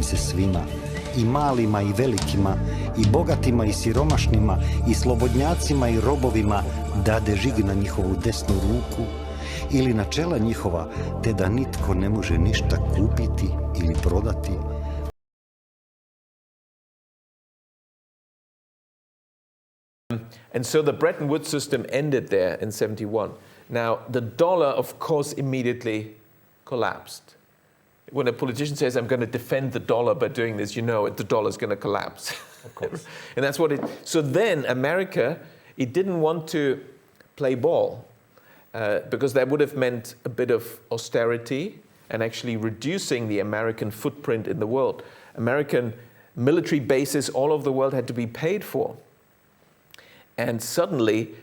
im se svima, i malima i velikima, i bogatima i siromašnima, i slobodnjacima i robovima, dade žig na njihovu desnu ruku ili na čela njihova, te da nitko ne može ništa kupiti ili prodati. And so the Bretton Woods system ended there in 71. Now, the dollar, of course, immediately collapsed. When a politician says, I'm going to defend the dollar by doing this, you know the dollar is going to collapse. Of course. And that's what it... So then America, it didn't want to play ball because that would have meant a bit of austerity and actually reducing the American footprint in the world. American military bases all over the world had to be paid for. And suddenly,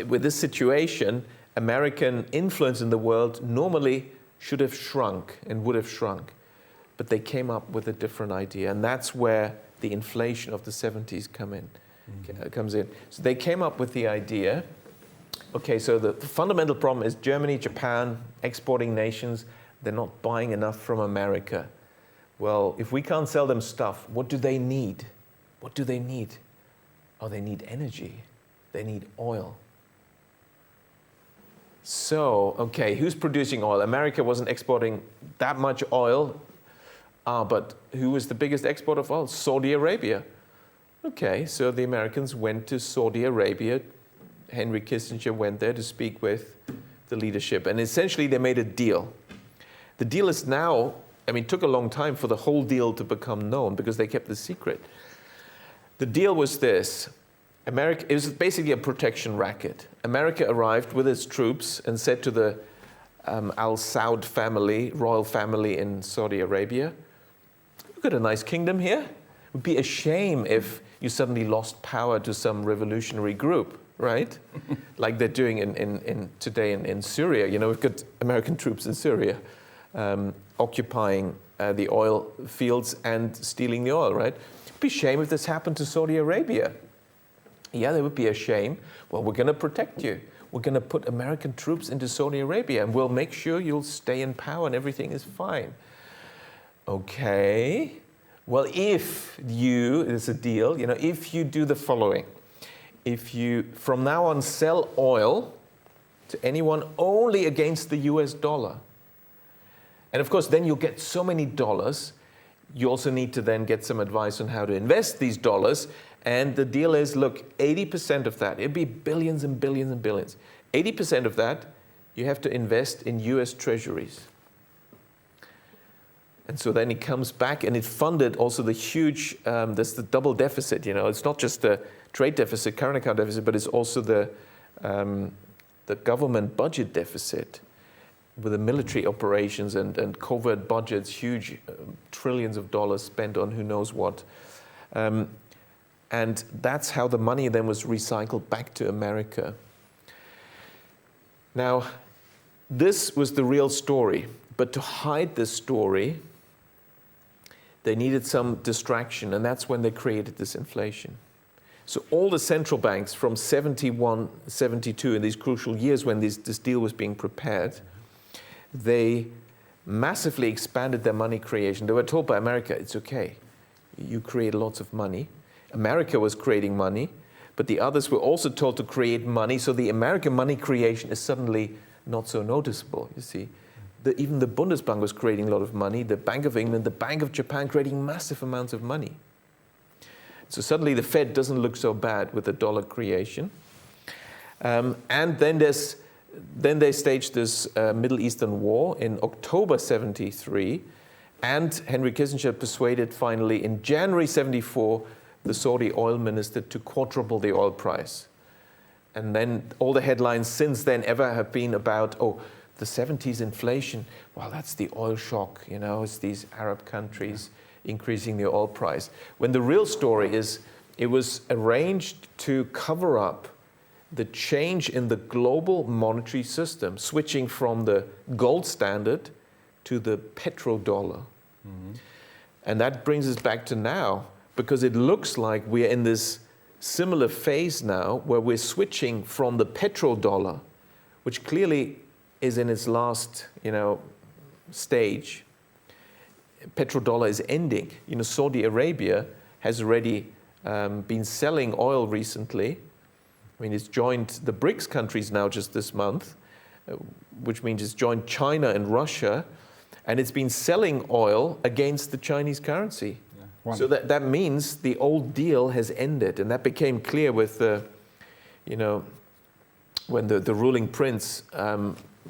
with this situation, American influence in the world normally should have shrunk and would have shrunk. But they came up with a different idea, and that's where the inflation of the 70s comes in. So they came up with the idea, okay, so the fundamental problem is Germany, Japan, exporting nations, they're not buying enough from America. Well, if we can't sell them stuff, what do they need? What do they need? Oh, they need energy. They need oil. So, okay, who's producing oil? America wasn't exporting that much oil, but who was the biggest exporter of oil? Saudi Arabia. Okay, so the Americans went to Saudi Arabia. Henry Kissinger went there to speak with the leadership, and essentially they made a deal. The deal is now, it took a long time for the whole deal to become known because they kept the secret. The deal was this. It was basically a protection racket. America arrived with its troops and said to the Al Saud family, royal family in Saudi Arabia, "We've got a nice kingdom here. It would be a shame if you suddenly lost power to some revolutionary group, right? Like they're doing today in Syria. We've got American troops in Syria occupying the oil fields and stealing the oil, right? It'd be a shame if this happened to Saudi Arabia. Yeah, there would be a shame. Well, we're going to protect you. We're going to put American troops into Saudi Arabia, and we'll make sure you'll stay in power and everything is fine." Okay. Well, it's a deal, if you do the following. If you, from now on, sell oil to anyone only against the US dollar. And of course, then you'll get so many dollars. You also need to then get some advice on how to invest these dollars. And the deal is, look, 80% of that, it'd be billions and billions and billions. 80% of that, you have to invest in US treasuries. And so then it comes back, and it funded also the huge, that's the double deficit, It's not just the trade deficit, current account deficit, but it's also the government budget deficit with the military operations and covert budgets, huge trillions of dollars spent on who knows what. And that's how the money then was recycled back to America. Now, this was the real story. But to hide this story, they needed some distraction, and that's when they created this inflation. So all the central banks from 71, 72, in these crucial years when this deal was being prepared, they massively expanded their money creation. They were told by America, it's okay, you create lots of money. America was creating money, but the others were also told to create money, so the American money creation is suddenly not so noticeable, you see. Even the Bundesbank was creating a lot of money, the Bank of England, the Bank of Japan creating massive amounts of money. So suddenly the Fed doesn't look so bad with the dollar creation. And then they staged this Middle Eastern war in October 73, and Henry Kissinger persuaded finally in January 74 the Saudi oil minister to quadruple the oil price. And then all the headlines since then ever have been about, the 70s inflation, well, that's the oil shock, it's these Arab countries increasing the oil price. When the real story is, it was arranged to cover up the change in the global monetary system, switching from the gold standard to the petrodollar. Mm-hmm. And that brings us back to now, because it looks like we're in this similar phase now where we're switching from the petrodollar, which clearly is in its last, stage. petrodollar is ending. You know, Saudi Arabia has already been selling oil recently. I mean, it's joined the BRICS countries now just this month, which means it's joined China and Russia, and it's been selling oil against the Chinese currency. Yeah. So that means the old deal has ended, and that became clear with the, you know, when the ruling prince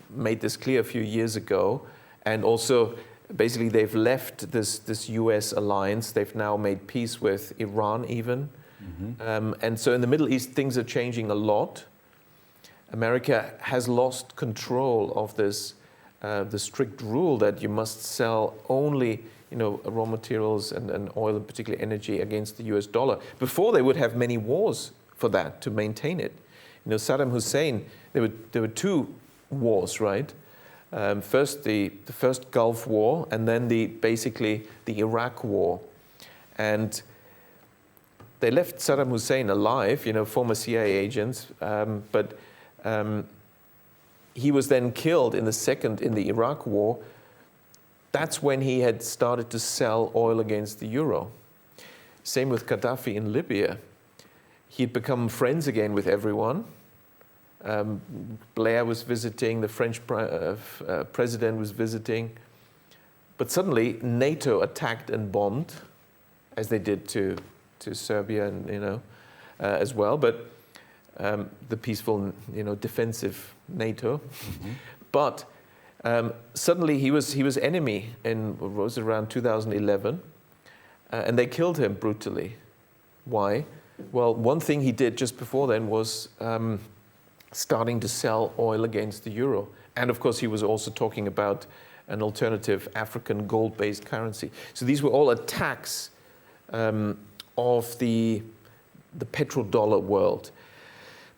made this clear a few years ago, and also basically they've left this US alliance. They've now made peace with Iran even. Mm-hmm. And so in the Middle East, things are changing a lot. America has lost control of this, the strict rule that you must sell only, you know, raw materials and oil, and particularly energy, against the US dollar. Before, they would have many wars for that, to maintain it. You know, Saddam Hussein, there were two wars, right? First, the first Gulf War, and then basically the Iraq War. And they left Saddam Hussein alive, you know, former CIA agents, but he was then killed in the Iraq War. That's when he had started to sell oil against the euro. Same with Gaddafi in Libya. He'd become friends again with everyone. Blair was visiting, the French president was visiting. But suddenly NATO attacked and bombed, as they did to Serbia and, you know, as well. But the peaceful, you know, defensive NATO. Mm-hmm. But suddenly he was enemy in what was around 2011, and they killed him brutally. Why? Well, one thing he did just before then was starting to sell oil against the euro. And of course, he was also talking about an alternative African gold-based currency. So these were all attacks of the petrodollar world.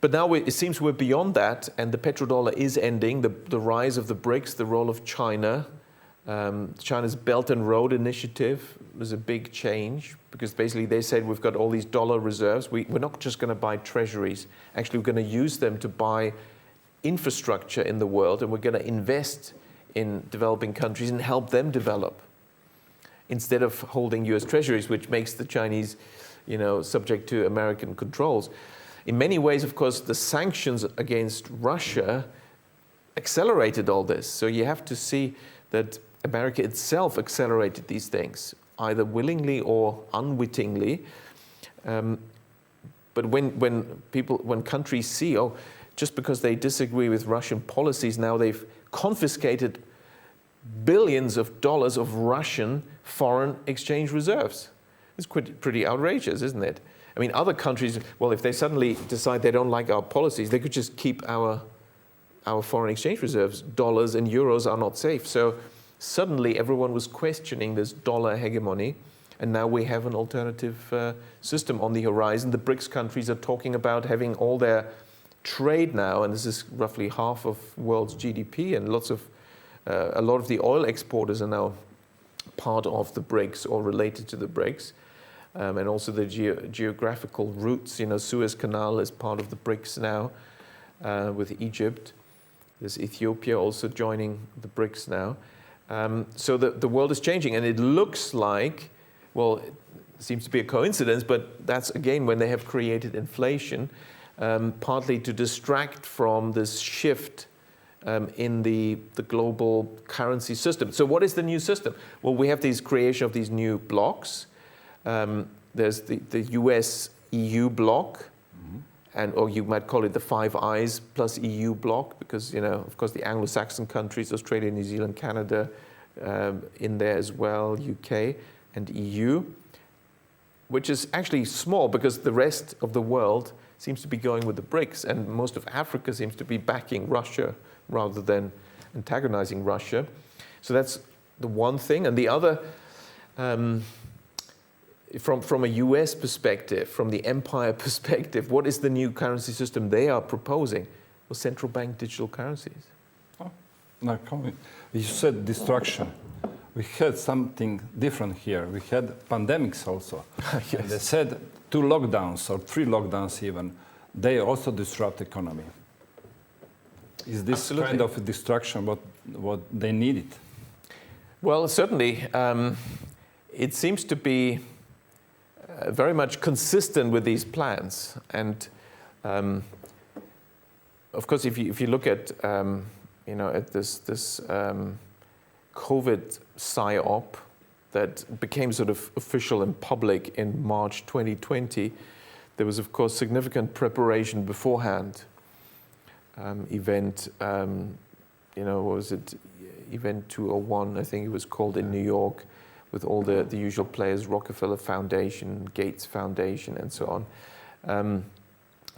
But now it seems we're beyond that, and the petrodollar is ending. The rise of the BRICS, the role of China, China's Belt and Road Initiative was a big change, because basically they said we've got all these dollar reserves. We're not just going to buy treasuries. Actually, we're going to use them to buy infrastructure in the world, and we're going to invest in developing countries and help them develop, instead of holding US treasuries, which makes the Chinese, you know, subject to American controls. In many ways, of course, the sanctions against Russia accelerated all this. So you have to see that America itself accelerated these things, either willingly or unwittingly. But when countries see, oh, just because they disagree with Russian policies, now they've confiscated billions of dollars of Russian foreign exchange reserves. It's pretty outrageous, isn't it? I mean, other countries, well, if they suddenly decide they don't like our policies, they could just keep our foreign exchange reserves. Dollars and euros are not safe. So suddenly everyone was questioning this dollar hegemony, and now we have an alternative system on the horizon. The BRICS countries are talking about having all their trade now, and this is roughly half of world's GDP, and a lot of the oil exporters are now part of the BRICS or related to the BRICS. And also the geographical routes, you know, Suez Canal is part of the BRICS now, with Egypt. There's Ethiopia also joining the BRICS now. So the world is changing, and it looks like, well, it seems to be a coincidence, but that's again when they have created inflation, partly to distract from this shift in the global currency system. So what is the new system? Well, we have creation of these new blocks. There's the US-EU bloc, mm-hmm. Or you might call it the Five Eyes plus EU bloc, because, you know, of course, the Anglo-Saxon countries, Australia, New Zealand, Canada, in there as well, UK and EU, which is actually small because the rest of the world seems to be going with the BRICS, and most of Africa seems to be backing Russia rather than antagonizing Russia. So that's the one thing. And the other, from a US perspective, from the empire perspective, what is the new currency system they are proposing? Well, central bank digital currencies. Oh, no, you said destruction. We had something different here. We had pandemics also. Yes. And they said 2 lockdowns or 3 lockdowns even, they also disrupt economy. Is this Absolutely. kind of destruction what they needed? Well, certainly, it seems to be very much consistent with these plans. And of course, if you look at at this COVID PSYOP that became sort of official and public in March 2020, there was of course significant preparation beforehand. Event, what was it? Event 201, I think it was called, in New York, with all the usual players, Rockefeller Foundation, Gates Foundation, and so on.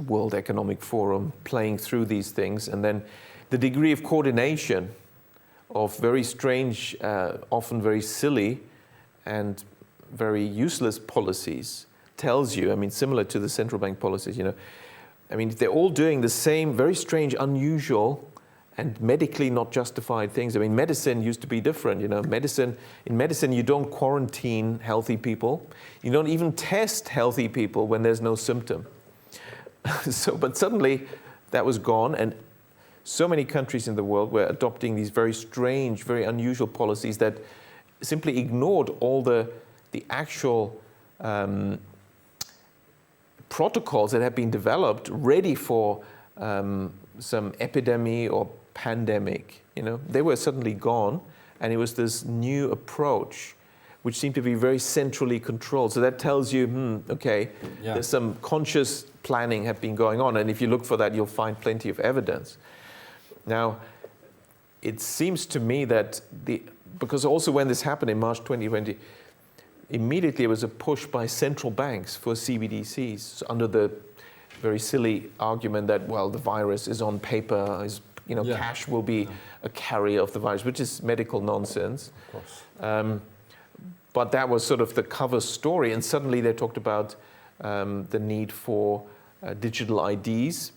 World Economic Forum, playing through these things. And then the degree of coordination of very strange, often very silly and very useless policies tells you, similar to the central bank policies, they're all doing the same very strange, unusual, and medically not justified things. Medicine used to be different. In medicine, you don't quarantine healthy people. You don't even test healthy people when there's no symptom. But suddenly, that was gone, and so many countries in the world were adopting these very strange, very unusual policies that simply ignored all the actual protocols that have been developed ready for some epidemic or pandemic. They were suddenly gone, and it was this new approach which seemed to be very centrally controlled. So that tells you, there's some conscious planning have been going on, and if you look for that, you'll find plenty of evidence. Now, it seems to me that because also when this happened in March 2020, immediately there was a push by central banks for CBDCs under the very silly argument that, well, the virus is on paper, cash will be a carrier of the virus, which is medical nonsense. Of course. But that was sort of the cover story, and suddenly they talked about the need for digital IDs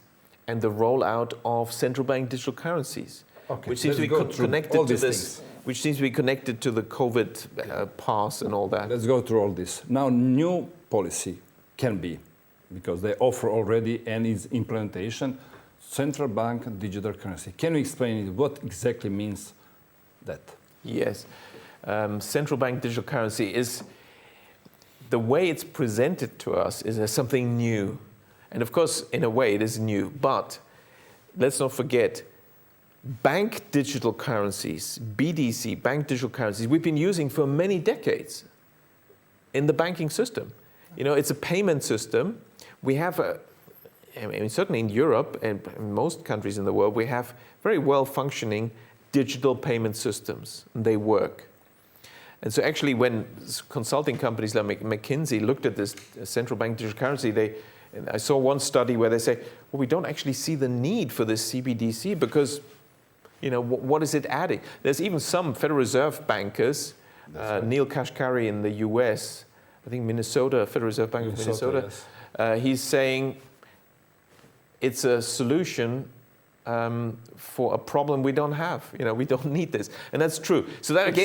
and the rollout of central bank digital currencies, which seems to be connected to this. Which seems to be connected to the COVID pass and all that. Let's go through all this. Now, new policy can be, because they offer already and is implementation, central bank digital currency. Can you explain what exactly means that? Yes. Central bank digital currency is, the way it's presented to us is as something new. And of course, in a way, it is new. But let's not forget, bank digital currencies, BDC, bank digital currencies, we've been using for many decades in the banking system. It's a payment system. We have certainly in Europe and in most countries in the world, we have very well-functioning digital payment systems, and they work. And so actually when consulting companies like McKinsey looked at this central bank digital currency, I saw one study where they say, well, we don't actually see the need for this CBDC because what is it adding? There's even some Federal Reserve bankers, Neil Kashkari in the US, I think Federal Reserve Bank of Minnesota, yes. He's saying it's a solution for a problem we don't have. We don't need this. And that's true. So that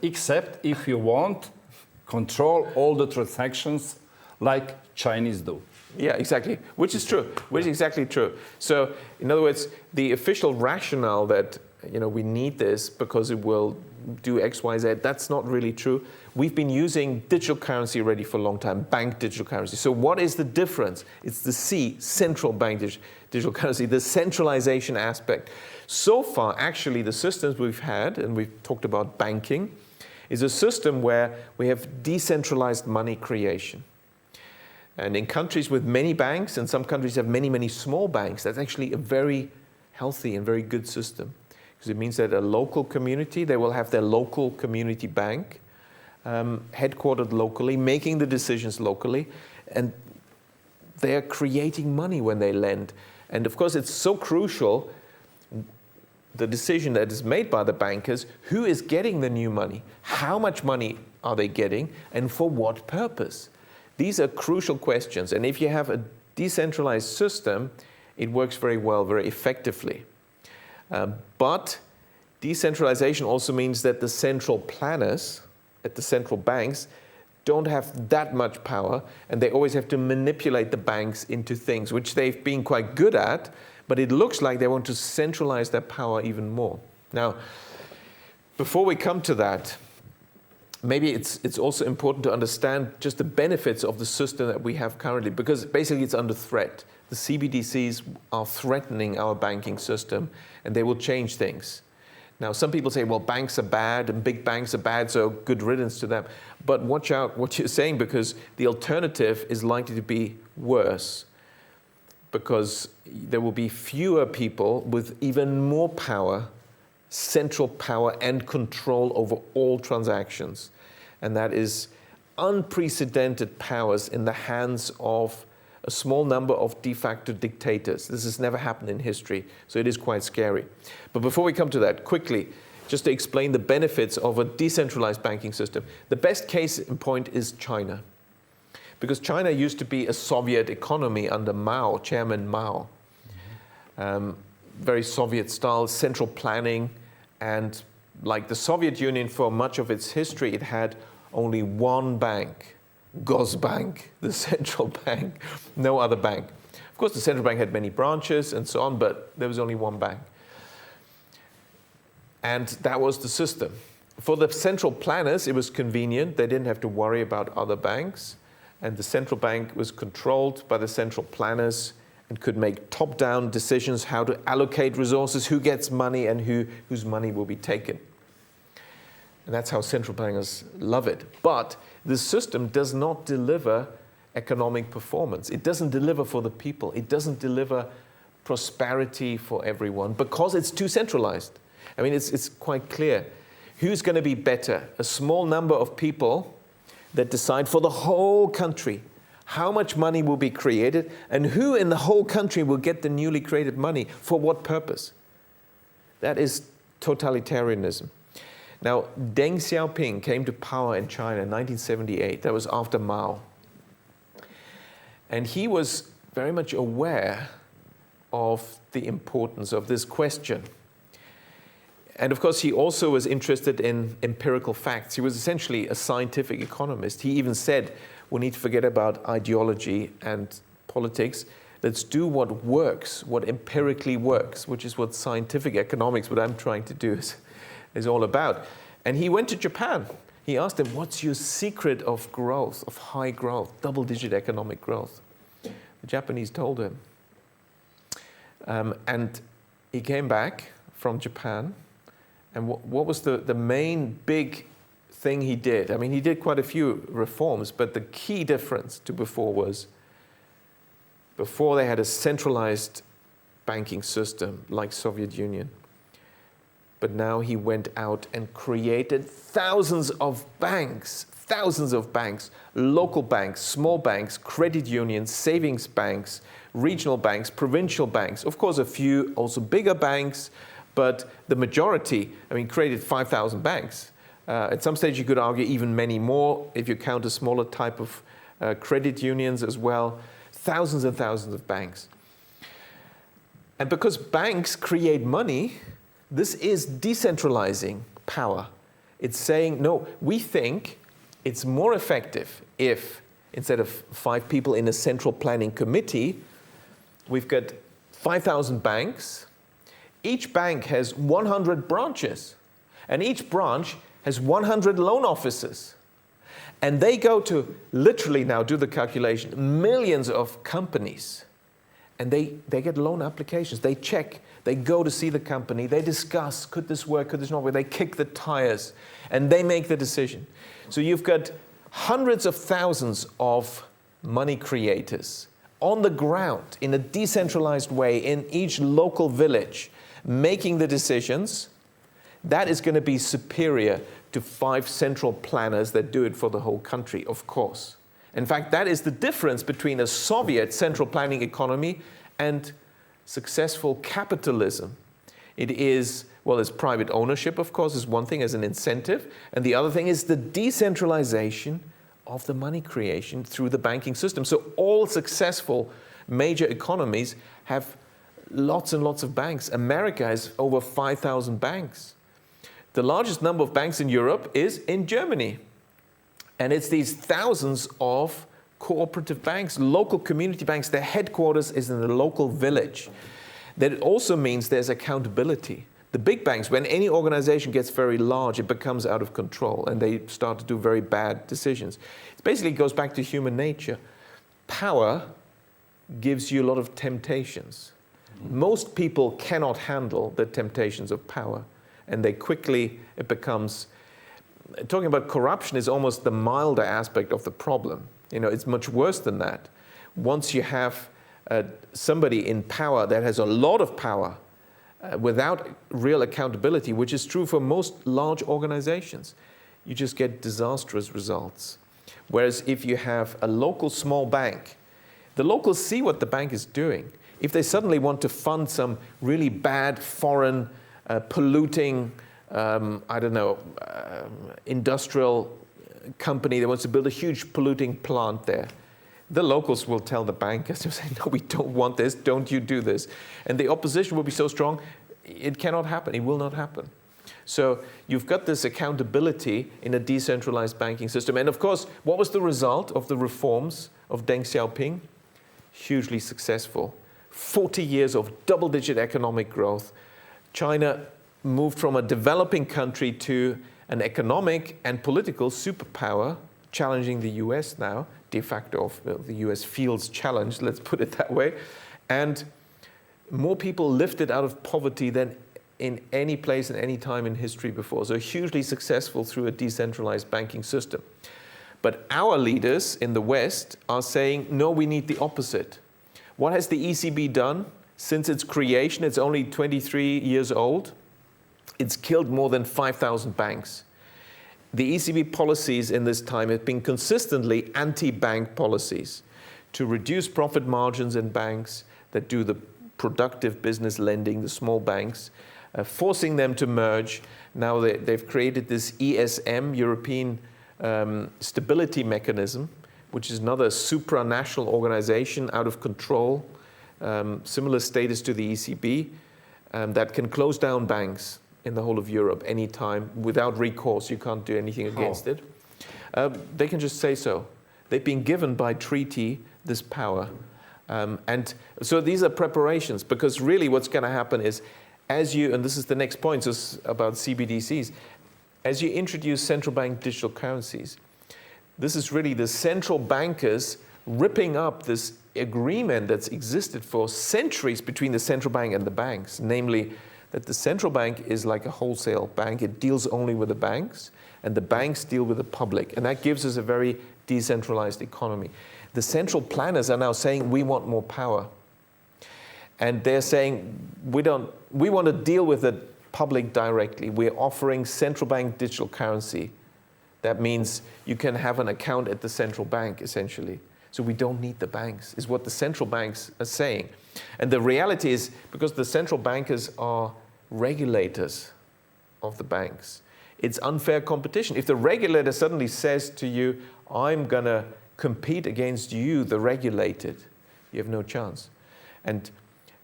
except if you want control all the transactions like Chinese do. Yeah, exactly. Which is true. Which is exactly true. So, in other words, the official rationale that we need this because it will do X, Y, Z, that's not really true. We've been using digital currency already for a long time, bank digital currency. So what is the difference? It's the C, central bank digital currency, the centralization aspect. So far, actually, the systems we've had, and we've talked about banking, is a system where we have decentralized money creation. And in countries with many banks, and some countries have many, many small banks, that's actually a very healthy and very good system. Because it means that a local community, they will have their local community bank, headquartered locally, making the decisions locally, and they are creating money when they lend. And of course, it's so crucial, the decision that is made by the bankers, who is getting the new money, how much money are they getting, and for what purpose? These are crucial questions, and if you have a decentralized system, it works very well, very effectively. But decentralization also means that the central planners at the central banks don't have that much power, and they always have to manipulate the banks into things, which they've been quite good at, but it looks like they want to centralize their power even more. Now, Before we come to that, maybe it's also important to understand just the benefits of the system that we have currently, because basically it's under threat. The CBDCs are threatening our banking system, and they will change things. Now, some people say, well, banks are bad and big banks are bad, so good riddance to them. But watch out what you're saying, because the alternative is likely to be worse, because there will be fewer people with even more power, central power and control over all transactions. And that is unprecedented powers in the hands of a small number of de facto dictators. This has never happened in history, so it is quite scary. But before we come to that, quickly, just to explain the benefits of a decentralized banking system, the best case in point is China. Because China used to be a Soviet economy under Mao, Chairman Mao. Very Soviet style, central planning, and like the Soviet Union for much of its history, it had only one bank, Gosbank, the central bank, no other bank. Of course, the central bank had many branches and so on, but there was only one bank. And that was the system. For the central planners, it was convenient. They didn't have to worry about other banks. And the central bank was controlled by the central planners and could make top-down decisions how to allocate resources, who gets money and whose money will be taken. And that's how central bankers love it. But the system does not deliver economic performance. It doesn't deliver for the people. It doesn't deliver prosperity for everyone because it's too centralized. I mean, it's quite clear. Who's going to be better? A small number of people that decide for the whole country how much money will be created and who in the whole country will get the newly created money for what purpose. That is totalitarianism. Now, Deng Xiaoping came to power in China in 1978. That was after Mao. And he was very much aware of the importance of this question. And of course, he also was interested in empirical facts. He was essentially a scientific economist. He even said, we need to forget about ideology and politics. Let's do what works, what empirically works, which is what scientific economics, what I'm trying to do, is all about. And he went to Japan. He asked them, what's your secret of growth, of high growth, double-digit economic growth? The Japanese told him. And he came back from Japan. And what was the main big thing he did? I mean, he did quite a few reforms, but the key difference to before was, before they had a centralized banking system like Soviet Union. But now he went out and created thousands of banks, local banks, small banks, credit unions, savings banks, regional banks, provincial banks, of course a few also bigger banks, but the majority, I mean, created 5,000 banks. At some stage you could argue even many more if you count a smaller type of credit unions as well, thousands and thousands of banks. And because banks create money, this is decentralizing power. It's saying, no, we think it's more effective if, instead of 5 people in a central planning committee, we've got 5,000 banks. Each bank has 100 branches, and each branch has 100 loan officers. And they go to, literally now do the calculation, millions of companies. And they get loan applications. They check. They go to see the company. They discuss, could this work, could this not work? They kick the tires, and they make the decision. So you've got hundreds of thousands of money creators on the ground in a decentralized way in each local village making the decisions. That is going to be superior to 5 central planners that do it for the whole country, of course. In fact, that is the difference between a Soviet central planning economy and successful capitalism. It is, well, it's private ownership, of course, is one thing as an incentive, and the other thing is the decentralization of the money creation through the banking system. So all successful major economies have lots and lots of banks. America has over 5,000 banks. The largest number of banks in Europe is in Germany. And it's these thousands of cooperative banks, local community banks. Their headquarters is in the local village. That it also means there's accountability. The big banks, when any organization gets very large, it becomes out of control and they start to do very bad decisions. It basically goes back to human nature. Power gives you a lot of temptations. Most people cannot handle the temptations of power, and they quickly, it becomes, talking about corruption is almost the milder aspect of the problem. You know, it's much worse than that. Once you have somebody in power that has a lot of power without real accountability, which is true for most large organizations, you just get disastrous results. Whereas if you have a local small bank, the locals see what the bank is doing. If they suddenly want to fund some really bad foreign polluting, industrial company that wants to build a huge polluting plant there, the locals will tell the bankers, they'll say, no, we don't want this, don't you do this. And the opposition will be so strong, it cannot happen, it will not happen. So you've got this accountability in a decentralized banking system. And of course, what was the result of the reforms of Deng Xiaoping? Hugely successful. 40 years of double-digit economic growth. China moved from a developing country to an economic and political superpower, challenging the US now, de facto. The US feels challenged, let's put it that way. And more people lifted out of poverty than in any place and any time in history before. So hugely successful through a decentralized banking system. But our leaders in the West are saying, no, we need the opposite. What has the ECB done? Since its creation, it's only 23 years old. It's killed more than 5,000 banks. The ECB policies in this time have been consistently anti-bank policies to reduce profit margins in banks that do the productive business lending, the small banks, forcing them to merge. Now they've created this ESM, European Stability Mechanism, which is another supranational organization out of control, similar status to the ECB, that can close down banks in the whole of Europe anytime without recourse. You can't do anything against it. They can just say so. They've been given by treaty this power. And so these are preparations, because really what's going to happen is, as you, and this is the next point, so about CBDCs, as you introduce central bank digital currencies, this is really the central bankers ripping up this agreement that's existed for centuries between the central bank and the banks, namely that the central bank is like a wholesale bank. It deals only with the banks, and the banks deal with the public. And that gives us a very decentralized economy. The central planners are now saying, we want more power. And they're saying, we want to deal with the public directly. We're offering central bank digital currency. That means you can have an account at the central bank, essentially. So we don't need the banks, is what the central banks are saying. And the reality is, because the central bankers are regulators of the banks, it's unfair competition. If the regulator suddenly says to you, I'm going to compete against you, the regulated, you have no chance. And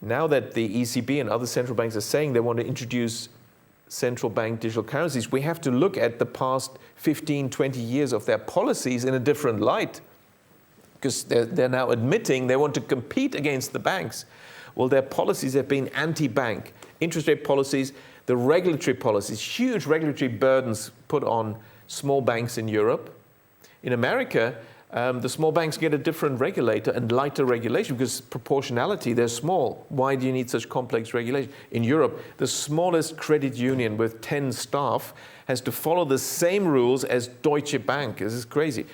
now that the ECB and other central banks are saying they want to introduce central bank digital currencies, we have to look at the past 15, 20 years of their policies in a different light, because they're now admitting they want to compete against the banks. Well, their policies have been anti-bank. Interest rate policies, the regulatory policies, huge regulatory burdens put on small banks in Europe. In America, the small banks get a different regulator and lighter regulation because proportionality, they're small. Why do you need such complex regulation? In Europe, the smallest credit union with 10 staff has to follow the same rules as Deutsche Bank. This is crazy.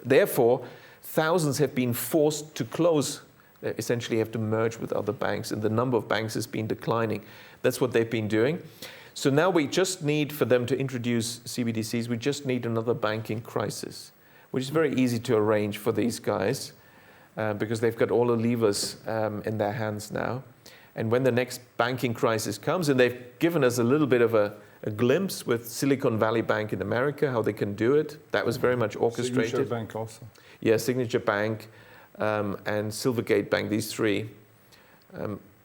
Therefore, thousands have been forced to close. They essentially have to merge with other banks, and the number of banks has been declining. That's what they've been doing. So now we just need, for them to introduce CBDCs, we just need another banking crisis, which is very easy to arrange for these guys because they've got all the levers in their hands now. And when the next banking crisis comes, and they've given us a little bit of a glimpse with Silicon Valley Bank in America, how they can do it. That was very much orchestrated. Signature Bank also. Yeah, Signature Bank and Silvergate Bank, these three.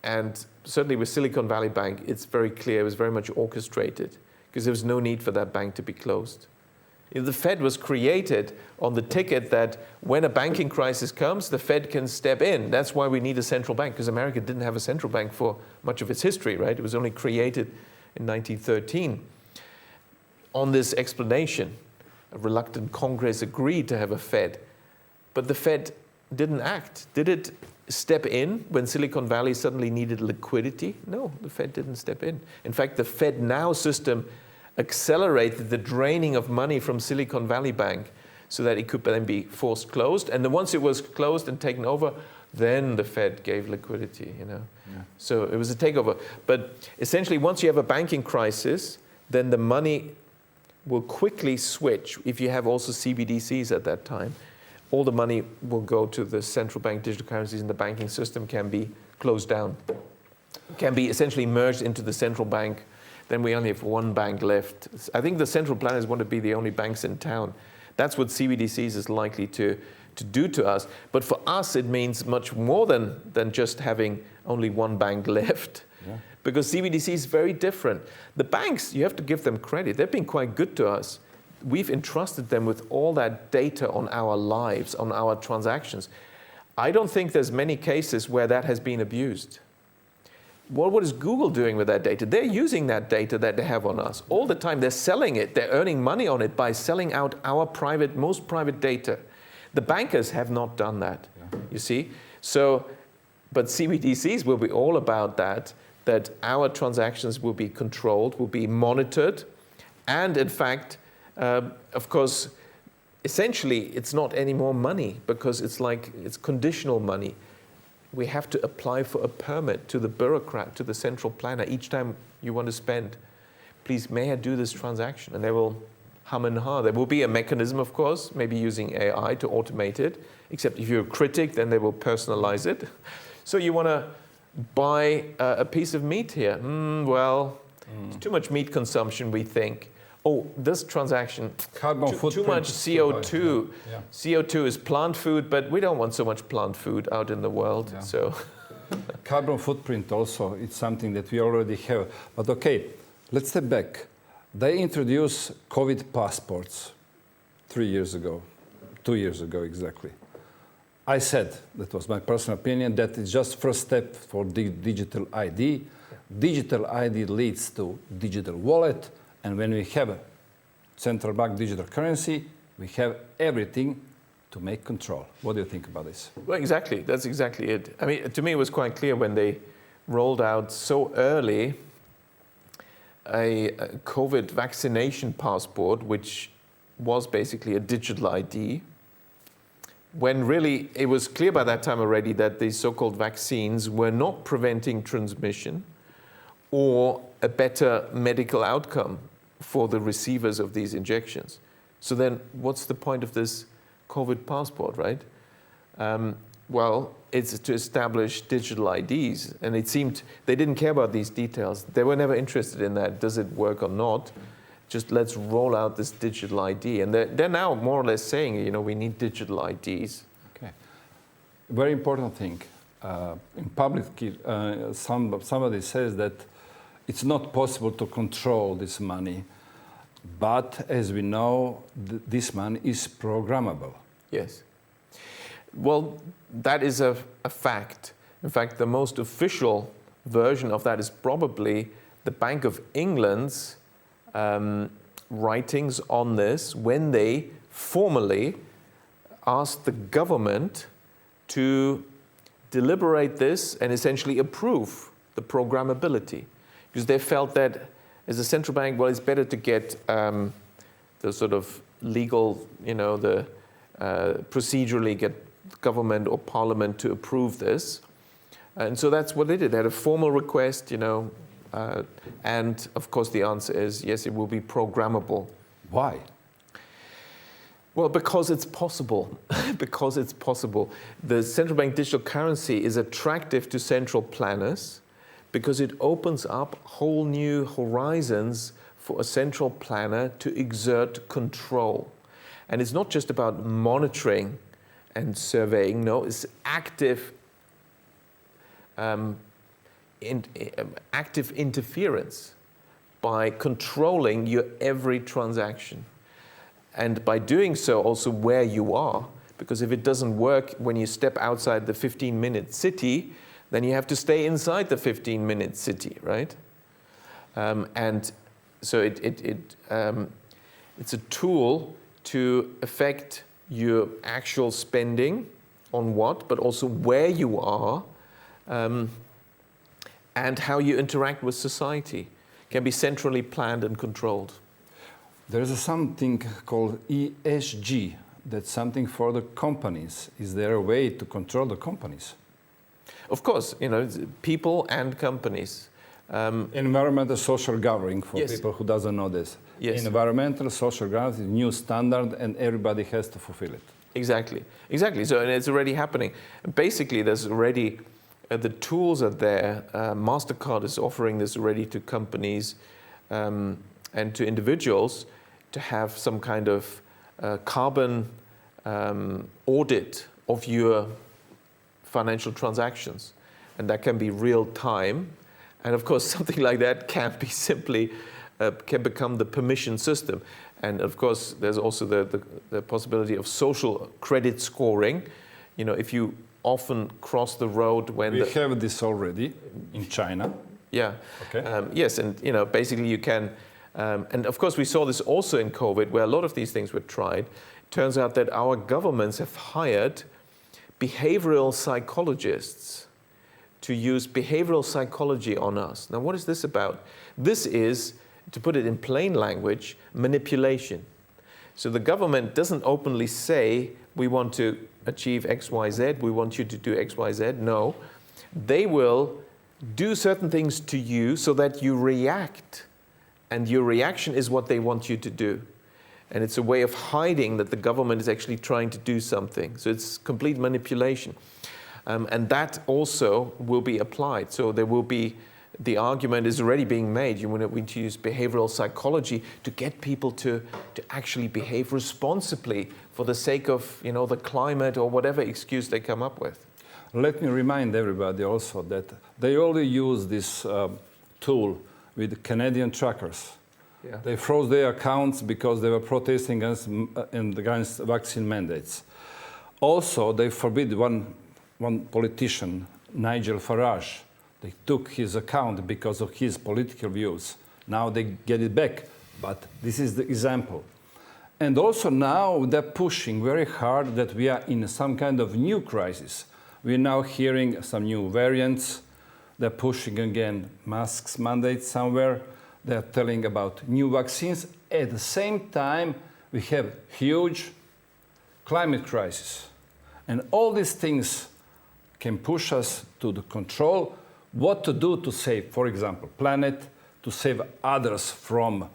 And certainly with Silicon Valley Bank, it's very clear it was very much orchestrated because there was no need for that bank to be closed. The Fed was created on the ticket that when a banking crisis comes, the Fed can step in. That's why we need a central bank, because America didn't have a central bank for much of its history, right? It was only created in 1913 on this explanation. A reluctant Congress agreed to have a Fed, but the Fed didn't act. Did it step in when Silicon Valley suddenly needed liquidity? No, the Fed didn't step in. In fact, the Fed Now system accelerated the draining of money from Silicon Valley Bank so that it could then be forced closed. And then once it was closed and taken over, then the Fed gave liquidity, you know. Yeah. So it was a takeover. But essentially, once you have a banking crisis, then the money will quickly switch. If you have also CBDCs at that time, all the money will go to the central bank digital currencies, and the banking system can be closed down, can be essentially merged into the central bank. Then we only have one bank left. I think the central planners want to be the only banks in town. That's what CBDCs is likely to do to us. But for us, it means much more than just having only one bank left. Yeah. Because CBDC is very different. The banks, you have to give them credit. They've been quite good to us. We've entrusted them with all that data on our lives, on our transactions. I don't think there's many cases where that has been abused. What is Google doing with that data? They're using that data that they have on us all the time. They're selling it. They're earning money on it by selling out our most private data. The bankers have not done that, you see. So, but CBDCs will be all about that our transactions will be controlled, will be monitored, and in fact, of course, essentially, it's not any more money because it's conditional money. We have to apply for a permit to the bureaucrat, to the central planner, each time you want to spend. Please, may I do this transaction? And they will hum and ha. There will be a mechanism, of course, maybe using AI to automate it, except if you're a critic, then they will personalize it. So you want to buy a piece of meat here. It's too much meat consumption, we think. Oh, this transaction, too much CO2. Yeah. CO2 is plant food, but we don't want so much plant food out in the world. Yeah. So, carbon footprint also, it's something that we already have. But okay, let's step back. They introduced COVID passports 3 years ago, 2 years ago exactly. I said, that was my personal opinion, that it's just first step for the digital ID. Yeah. Digital ID leads to digital wallet. And when we have a central bank digital currency, we have everything to make control. What do you think about this? Well, exactly. That's exactly it. I mean, to me, it was quite clear when they rolled out so early a COVID vaccination passport, which was basically a digital ID, when really it was clear by that time already that the so-called vaccines were not preventing transmission or a better medical outcome for the receivers of these injections. So then what's the point of this COVID passport, right? Well, it's to establish digital IDs, and it seemed they didn't care about these details. They were never interested in that. Does it work or not? Just let's roll out this digital ID. And they're now more or less saying, you know, we need digital IDs. Okay. Very important thing. In public, somebody says that it's not possible to control this money. But as we know, this money is programmable. Yes. Well, that is a fact. In fact, the most official version of that is probably the Bank of England's writings on this when they formally asked the government to deliberate this and essentially approve the programmability. Because they felt that as a central bank, well, it's better to get the sort of legal, you know, the procedurally get government or parliament to approve this. And so that's what they did. They had a formal request, you know, and of course the answer is yes, it will be programmable. Why? Well, because it's possible. Because it's possible. The central bank digital currency is attractive to central planners because it opens up whole new horizons for a central planner to exert control. And it's not just about monitoring and surveying, no, it's active active interference by controlling your every transaction. And by doing so also where you are, because if it doesn't work when you step outside the 15-minute city, then you have to stay inside the 15-minute city, right? And so it's a tool to affect your actual spending on what, but also where you are, and how you interact with society. Can be centrally planned and controlled. There is something called ESG. That's something for the companies. Is there a way to control the companies? Of course, people and companies. Environmental social governing, for Yes. people who doesn't know this. Yes. Environmental social governing is a new standard and everybody has to fulfill it. Exactly. So, and it's already happening. Basically, there's already, the tools are there. MasterCard is offering this already to companies and to individuals to have some kind of carbon audit of your financial transactions. And that can be real time. And of course, something like that can be simply, can become the permission system. And of course, there's also the possibility of social credit scoring. If you often cross the road when... We have this already in China. Yeah. Okay. Yes, and basically you can... and of course, we saw this also in COVID, where a lot of these things were tried. It turns out that our governments have hired behavioral psychologists to use behavioral psychology on us. Now, what is this about? This is, to put it in plain language, manipulation. So the government doesn't openly say, we want to achieve X, Y, Z, we want you to do X, Y, Z. No, they will do certain things to you so that you react. And your reaction is what they want you to do. And it's a way of hiding that the government is actually trying to do something. So it's complete manipulation. And that also will be applied. So there will be, the argument is already being made. You want to use behavioral psychology to get people to actually behave responsibly for the sake of, the climate or whatever excuse they come up with. Let me remind everybody also that they only use this tool with Canadian truckers. Yeah. They froze their accounts because they were protesting against vaccine mandates. Also, they forbid one politician, Nigel Farage. They took his account because of his political views. Now they get it back, but this is the example. And also now they're pushing very hard that we are in some kind of new crisis. We're now hearing some new variants. They're pushing again masks mandates somewhere. They're telling about new vaccines. At the same time, we have huge climate crisis. And all these things can push us to the control what to do to save, for example, planet, to save others from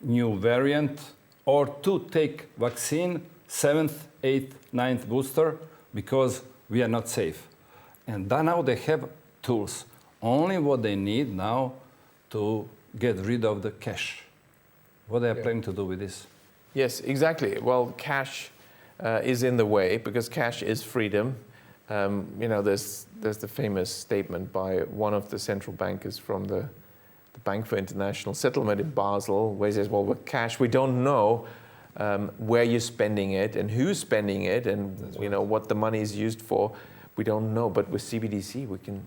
new variant, or to take vaccine, 7th, 8th, 9th booster, because we are not safe. And now they have tools. Only what they need now to get rid of the cash. What they are planning to do with this? Yes, exactly. Well, cash is in the way because cash is freedom. There's the famous statement by one of the central bankers from the Bank for International Settlement in Basel, where he says, well, with cash, we don't know where you're spending it and who's spending it and what the money is used for. We don't know, but with CBDC,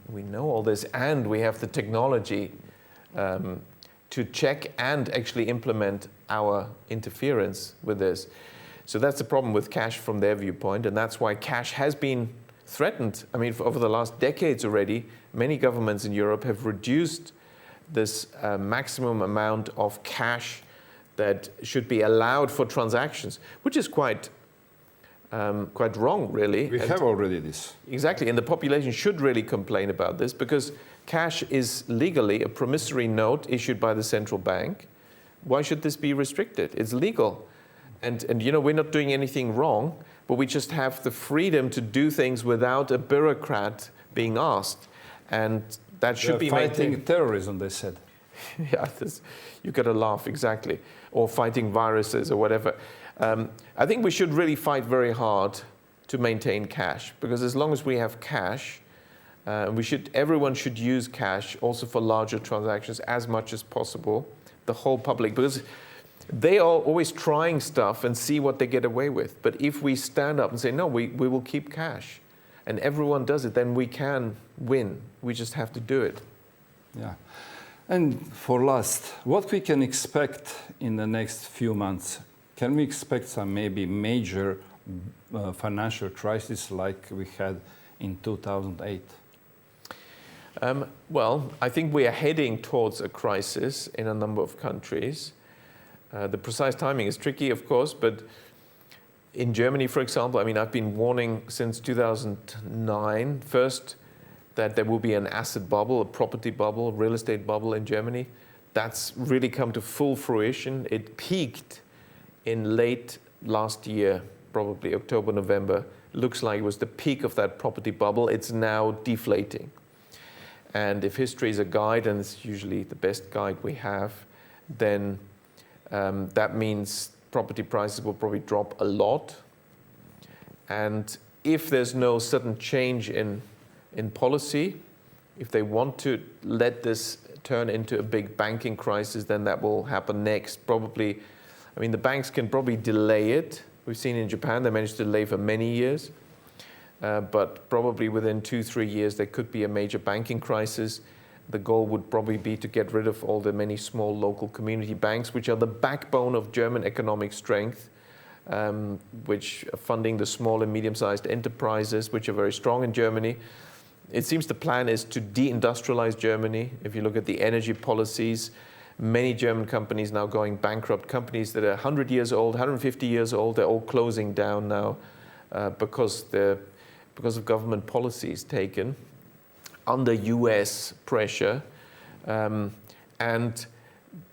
we know all this, and we have the technology to check and actually implement our interference with this. So that's the problem with cash from their viewpoint, and that's why cash has been threatened. I mean, over the last decades already, many governments in Europe have reduced this maximum amount of cash that should be allowed for transactions, which is quite wrong, really. We have already this. Exactly, and the population should really complain about this because cash is legally a promissory note issued by the central bank. Why should this be restricted? It's legal. And we're not doing anything wrong, but we just have the freedom to do things without a bureaucrat being asked. And that should be fighting terrorism, they said. Yeah, you got to laugh, exactly. Or fighting viruses or whatever. I think we should really fight very hard to maintain cash, because as long as we have cash, everyone should use cash also for larger transactions as much as possible, the whole public, because they are always trying stuff and see what they get away with. But if we stand up and say, no, we will keep cash, and everyone does it, then we can win. We just have to do it. Yeah. And for last, what we can expect in the next few months? Can we expect some maybe major financial crisis like we had in 2008? Well, I think we are heading towards a crisis in a number of countries. The precise timing is tricky, of course, but in Germany, for example, I mean, I've been warning since 2009, first, that there will be an asset bubble, a property bubble, real estate bubble in Germany. That's really come to full fruition. It peaked in late last year, probably October, November. Looks like it was the peak of that property bubble. It's now deflating. And if history is a guide, and it's usually the best guide we have, then that means property prices will probably drop a lot. And if there's no sudden change in policy, if they want to let this turn into a big banking crisis, then that will happen next. Probably, I mean, the banks can probably delay it. We've seen in Japan, they managed to delay for many years. But probably within 2-3 years, there could be a major banking crisis. The goal would probably be to get rid of all the many small local community banks, which are the backbone of German economic strength, which are funding the small and medium-sized enterprises, which are very strong in Germany. It seems the plan is to deindustrialize Germany. If you look at the energy policies, many German companies now going bankrupt. Companies that are 100 years old, 150 years old, they're all closing down now because of government policies taken under US pressure. And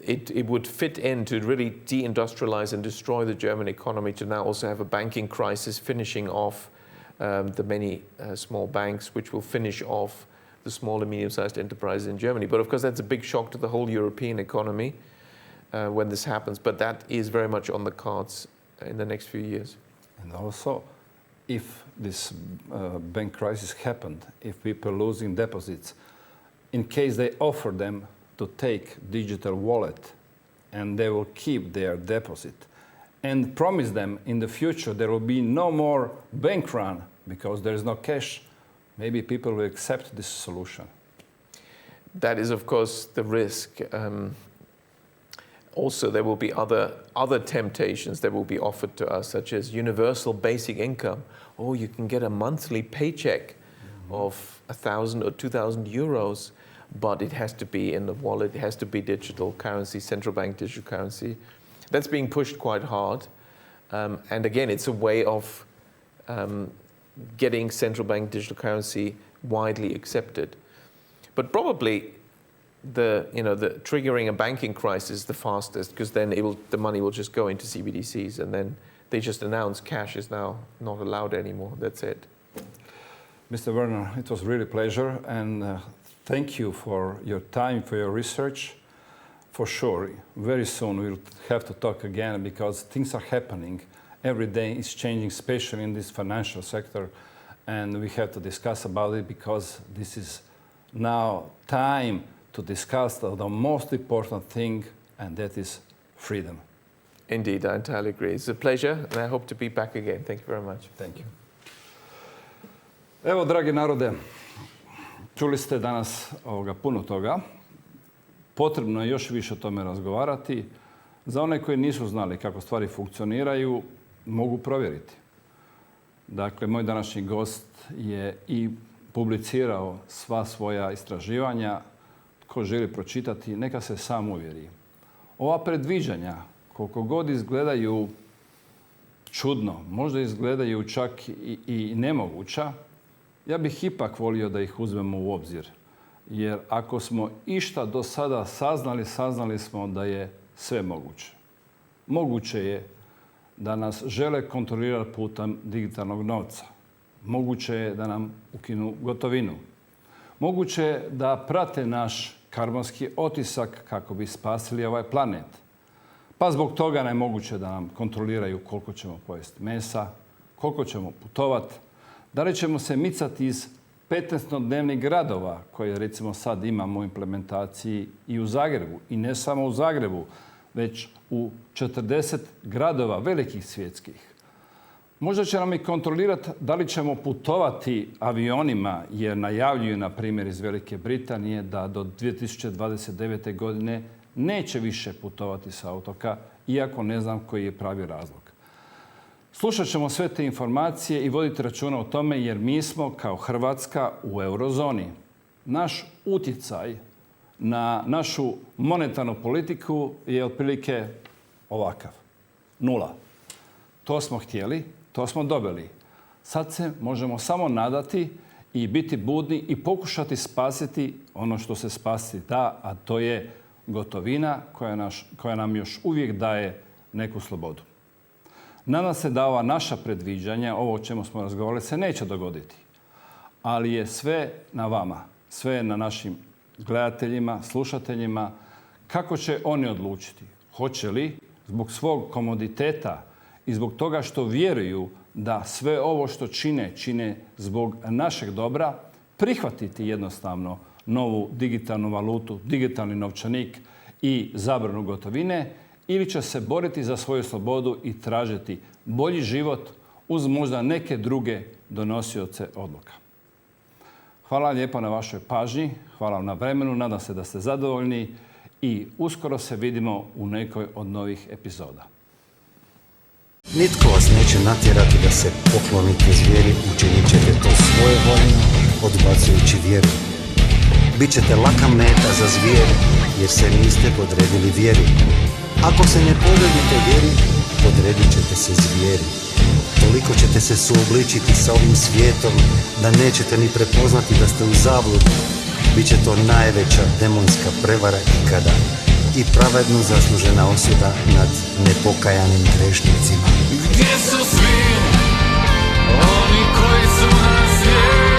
it would fit in to really deindustrialize and destroy the German economy, to now also have a banking crisis, finishing off the many small banks, which will finish off the small and medium-sized enterprises in Germany. But of course, that's a big shock to the whole European economy when this happens. But that is very much on the cards in the next few years. And also, if this bank crisis happened, if people are losing deposits, in case they offer them to take digital wallet and they will keep their deposit and promise them in the future there will be no more bank run because there is no cash, maybe people will accept this solution. That is, of course, the risk. Also, there will be other temptations that will be offered to us, such as universal basic income. Oh, you can get a monthly paycheck of 1,000 or 2,000 euros, but it has to be in the wallet. It has to be digital currency, central bank digital currency. That's being pushed quite hard. And again, it's a way of getting central bank digital currency widely accepted. But probably the triggering a banking crisis the fastest, because then the money will just go into CBDCs, and then they just announce cash is now not allowed anymore. That's it. Mr. Werner, it was really a pleasure, and thank you for your time, for your research. For sure, very soon we'll have to talk again, because things are happening. Every day is changing, especially in this financial sector, and we have to discuss about it, because this is now time to discuss the most important thing, and that is freedom. Indeed, I entirely agree. It's a pleasure, and I hope to be back again. Thank you very much. Thank you. Evo, dragi narode, čuli ste danas puno toga. Potrebno je još više o tome razgovarati. Za one koji nisu znali kako stvari funkcioniraju, mogu provjeriti. Dakle, moj današnji gost je i publicirao sva svoja istraživanja. Tko želi pročitati, neka se sam uvjeri. Ova predviđanja, koliko god izgledaju čudno, možda izgledaju čak i nemoguća, ja bih ipak volio da ih uzmemo u obzir. Jer ako smo išta do sada saznali smo da je sve moguće. Moguće je da nas žele kontrolirati putem digitalnog novca. Moguće je da nam ukinu gotovinu. Moguće je da prate naš karbonski otisak kako bi spasili ovaj planet. Pa zbog toga je moguće da nam kontroliraju koliko ćemo pojesti mesa, koliko ćemo putovati, da li ćemo se micati iz 15-dnevnih gradova koje recimo sad imamo u implementaciji i u Zagrebu. I ne samo u Zagrebu, već u 40 gradova velikih svjetskih. Možda će nam i kontrolirati da li ćemo putovati avionima, jer najavljuju, na primjer, iz Velike Britanije da do 2029. godine neće više putovati sa otoka, iako ne znam koji je pravi razlog. Slušat ćemo sve te informacije i voditi računa o tome, jer mi smo kao Hrvatska u eurozoni. Naš utjecaj na našu monetarnu politiku je otprilike ovakav. 0. To smo htjeli, to smo dobili. Sad se možemo samo nadati i biti budni i pokušati spasiti ono što se spasiti da, a to je gotovina koja nam još uvijek daje neku slobodu. Nadam se da ova naša predviđanja, ovo o čemu smo razgovarali, se neće dogoditi. Ali je sve na vama, sve je na našim gledateljima, slušateljima, kako će oni odlučiti. Hoće li zbog svog komoditeta i zbog toga što vjeruju da sve ovo što čine zbog našeg dobra, prihvatiti jednostavno novu digitalnu valutu, digitalni novčanik i zabranu gotovine, ili će se boriti za svoju slobodu i tražiti bolji život uz možda neke druge donosioce odluka. Hvala lijepo na vašoj pažnji, hvala vam na vremenu, nadam se da ste zadovoljni i uskoro se vidimo u nekoj od novih epizoda. Nitko vas neće natjerati da se poklonite zvijeri, učinit ćete to svojevoljno, odbacujući vjeru. Bićete laka meta za zvijer, jer se niste podredili vjeri. Ako se ne podredite vjeri, podredit ćete se zvijeri. Toliko ćete se suobličiti sa ovim svijetom da nećete ni prepoznati da ste u zabludi. Biće to najveća demonska prevara ikada i pravedno zaslužena osuda nad nepokajanim grešnicima. Gdje su svi oni koji su nas vjerili?